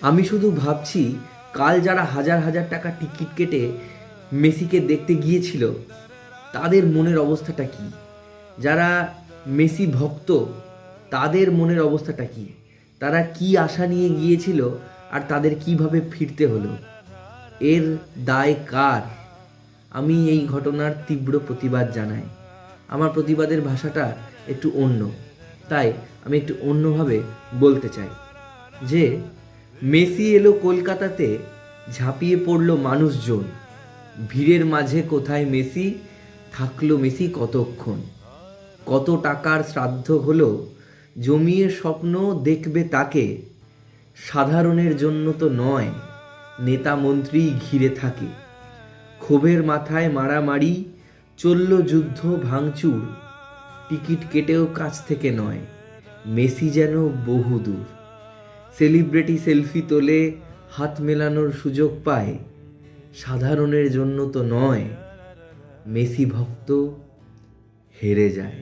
আমি শুধু ভাবছি, কাল যারা হাজার হাজার টাকা টিকিট কেটে মেসিকে দেখতে গিয়েছিল তাদের মনের অবস্থাটা কি? যারা মেসি ভক্ত তাদের মনের অবস্থাটা কি? তারা কি আশা নিয়ে গিয়েছিল আর তাদের কিভাবে ফিরতে হলো? এর দায় কার? আমি এই ঘটনার তীব্র প্রতিবাদ জানাই। আমার প্রতিবাদের ভাষাটা একটু অন্য, তাই আমি একটু অন্যভাবে বলতে চাই যে মেসি এলো কলকাতাতে, ঝাঁপিয়ে পড়লো মানুষজন, ভিড়ের মাঝে কোথায় মেসি, থাকলো মেসি কতক্ষণ, কত টাকার শ্রাদ্ধ হলো, জমিয়ে স্বপ্ন দেখবে তাকে, সাধারণের জন্য তো নয়, নেতা মন্ত্রী ঘিরে থাকে, ক্ষোভের মাথায় মারামারি, চলল যুদ্ধ ভাঙচুর, টিকিট কেটেও কাছ থেকে নয়, মেসি যেন বহুদূর, সেলিব্রিটি সেলফি তোলে, হাত মেলানোর সুযোগ পায়, সাধারণের জন্য তো নয়, মেসি ভক্ত হেরে যায়।